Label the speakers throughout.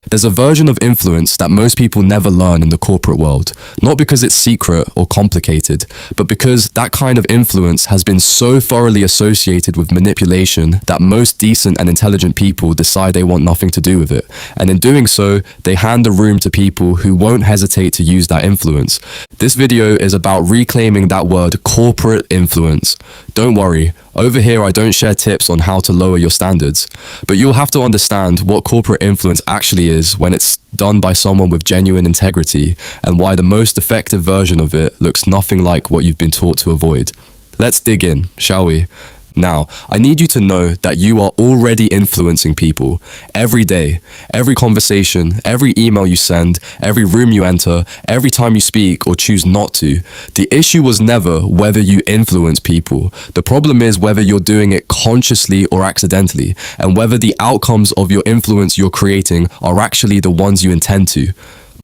Speaker 1: There's a version of influence that most people never learn in the corporate world, not because it's secret or complicated, but because that kind of influence has been so thoroughly associated with manipulation that most decent and intelligent people decide they want nothing to do with it. And in doing so, they hand the room to people who won't hesitate to use that influence. This video is about reclaiming that word, corporate influence. Don't worry, over here I don't share tips on how to lower your standards, but you'll have to understand what corporate influence actually is when it's done by someone with genuine integrity, and why the most effective version of it looks nothing like what you've been taught to avoid. Let's dig in, shall we? Now, I need you to know that you are already influencing people every day, every conversation, every email you send, every room you enter, every time you speak or choose not to. The issue was never whether you influence people. The problem is whether you're doing it consciously or accidentally, and whether the outcomes of your influence you're creating are actually the ones you intend to.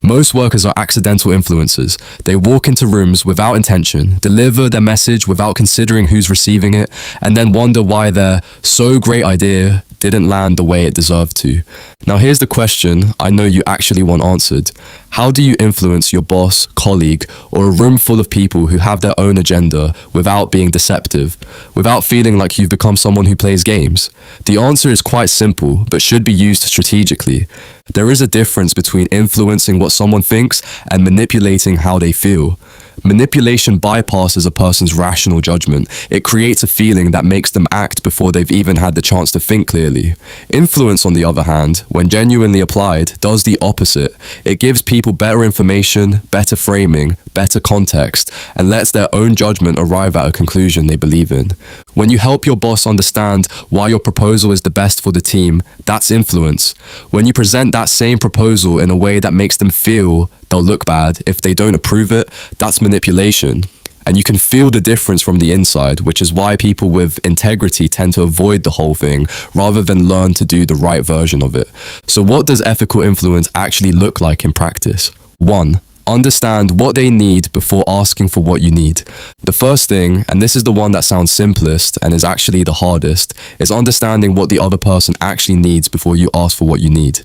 Speaker 1: Most workers are accidental influencers. They walk into rooms without intention, deliver their message without considering who's receiving it, and then wonder why their so great idea didn't land the way it deserved to. Now here's the question I know you actually want answered. How do you influence your boss, colleague, or a room full of people who have their own agenda without being deceptive, without feeling like you've become someone who plays games? The answer is quite simple, but should be used strategically. There is a difference between influencing what someone thinks and manipulating how they feel. Manipulation bypasses a person's rational judgment. It creates a feeling that makes them act before they've even had the chance to think clearly. Influence, on the other hand, when genuinely applied, does the opposite. It gives people better information, better framing, better context, and lets their own judgment arrive at a conclusion they believe in. When you help your boss understand why your proposal is the best for the team, that's influence. When you present that same proposal in a way that makes them feel they'll look bad if they don't approve it, that's manipulation. And you can feel the difference from the inside, which is why people with integrity tend to avoid the whole thing rather than learn to do the right version of it. So what does ethical influence actually look like in practice? 1. Understand what they need before asking for what you need. The first thing, and this is the one that sounds simplest and is actually the hardest, is understanding what the other person actually needs before you ask for what you need.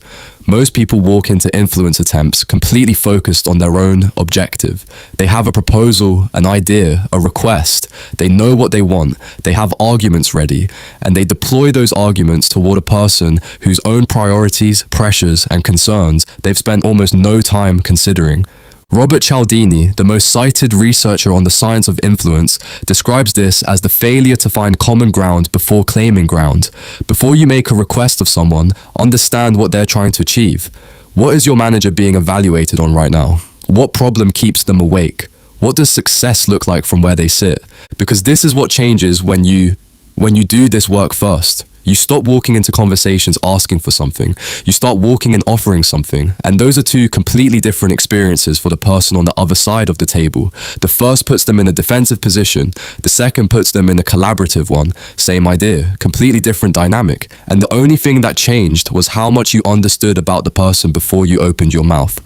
Speaker 1: Most people walk into influence attempts completely focused on their own objective. They have a proposal, an idea, a request. They know what they want. They have arguments ready, and they deploy those arguments toward a person whose own priorities, pressures, and concerns they've spent almost no time considering. Robert Cialdini, the most cited researcher on the science of influence, describes this as the failure to find common ground before claiming ground. Before you make a request of someone, understand what they're trying to achieve. What is your manager being evaluated on right now? What problem keeps them awake? What does success look like from where they sit? Because this is what changes when you do this work first. You stop walking into conversations asking for something. You start walking and offering something. And those are two completely different experiences for the person on the other side of the table. The first puts them in a defensive position. The second puts them in a collaborative one. Same idea, completely different dynamic. And the only thing that changed was how much you understood about the person before you opened your mouth.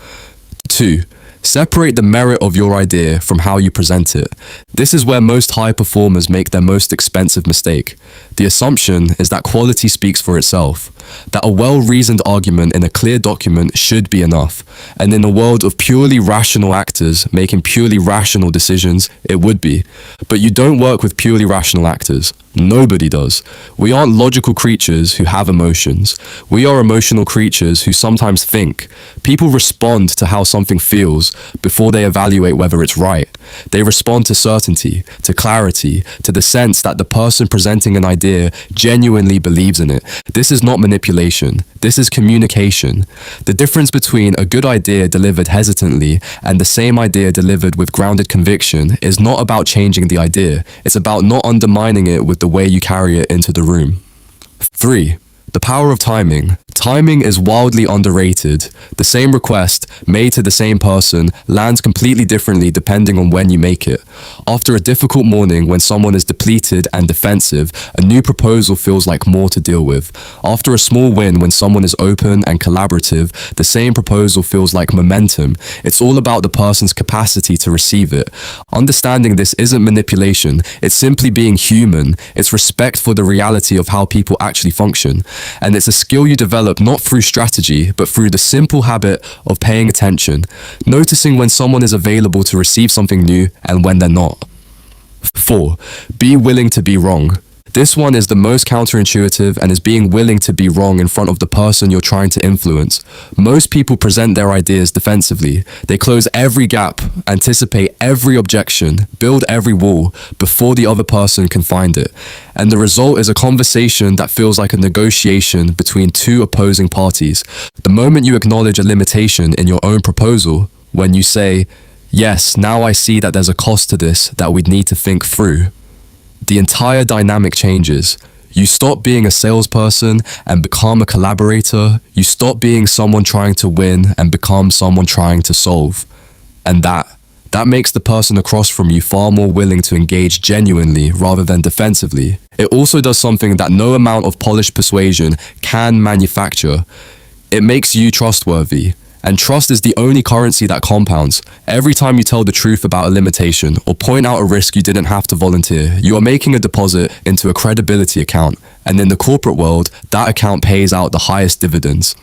Speaker 1: 2. Separate the merit of your idea from how you present it. This is where most high performers make their most expensive mistake. The assumption is that quality speaks for itself, that a well-reasoned argument in a clear document should be enough, and in a world of purely rational actors making purely rational decisions, it would be. But you don't work with purely rational actors. Nobody does. We aren't logical creatures who have emotions. We are emotional creatures who sometimes think. People respond to how something feels before they evaluate whether it's right. They respond to certainty, to clarity, to the sense that the person presenting an idea genuinely believes in it. This is not manipulation. This is communication. The difference between a good idea delivered hesitantly and the same idea delivered with grounded conviction is not about changing the idea. It's about not undermining it with the way you carry it into the room. 3. The power of timing. Timing is wildly underrated. The same request made to the same person lands completely differently depending on when you make it. After a difficult morning when someone is depleted and defensive, a new proposal feels like more to deal with. After a small win when someone is open and collaborative, the same proposal feels like momentum. It's all about the person's capacity to receive it. Understanding this isn't manipulation, it's simply being human. It's respect for the reality of how people actually function. And it's a skill you develop develop not through strategy, but through the simple habit of paying attention, noticing when someone is available to receive something new and when they're not. 4. Be willing to be wrong. This one is the most counterintuitive and is being willing to be wrong in front of the person you're trying to influence. Most people present their ideas defensively. They close every gap, anticipate every objection, build every wall before the other person can find it. And the result is a conversation that feels like a negotiation between two opposing parties. The moment you acknowledge a limitation in your own proposal, when you say, "Yes, now I see that there's a cost to this that we'd need to think through," the entire dynamic changes. You stop being a salesperson and become a collaborator. You stop being someone trying to win and become someone trying to solve. And that makes the person across from you far more willing to engage genuinely rather than defensively. It also does something that no amount of polished persuasion can manufacture. It makes you trustworthy. And trust is the only currency that compounds. Every time you tell the truth about a limitation or point out a risk you didn't have to volunteer, you are making a deposit into a credibility account. And in the corporate world, that account pays out the highest dividends.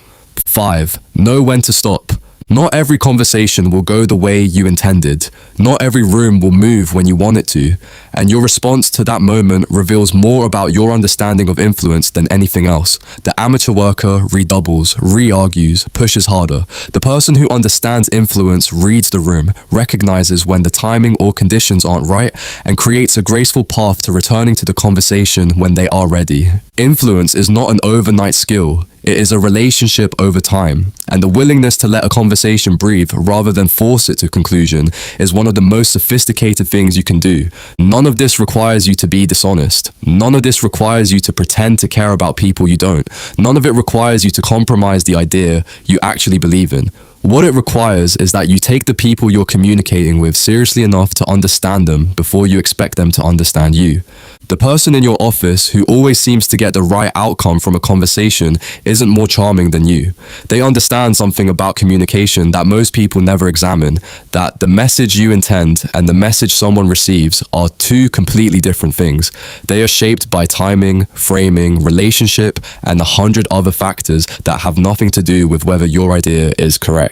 Speaker 1: 5. Know when to stop. Not every conversation will go the way you intended. Not every room will move when you want it to. And your response to that moment reveals more about your understanding of influence than anything else. The amateur worker redoubles, re-argues, pushes harder. The person who understands influence reads the room, recognizes when the timing or conditions aren't right, and creates a graceful path to returning to the conversation when they are ready. Influence is not an overnight skill. It is a relationship over time, and the willingness to let a conversation breathe rather than force it to conclusion is one of the most sophisticated things you can do. None of this requires you to be dishonest. None of this requires you to pretend to care about people you don't. None of it requires you to compromise the idea you actually believe in. What it requires is that you take the people you're communicating with seriously enough to understand them before you expect them to understand you. The person in your office who always seems to get the right outcome from a conversation isn't more charming than you. They understand something about communication that most people never examine, that the message you intend and the message someone receives are two completely different things. They are shaped by timing, framing, relationship, and 100 other factors that have nothing to do with whether your idea is correct.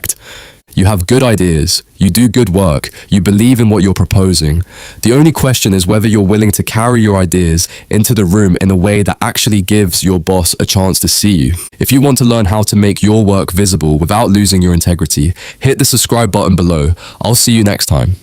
Speaker 1: You have good ideas, you do good work, you believe in what you're proposing. The only question is whether you're willing to carry your ideas into the room in a way that actually gives your boss a chance to see you. If you want to learn how to make your work visible without losing your integrity, hit the subscribe button below. I'll see you next time.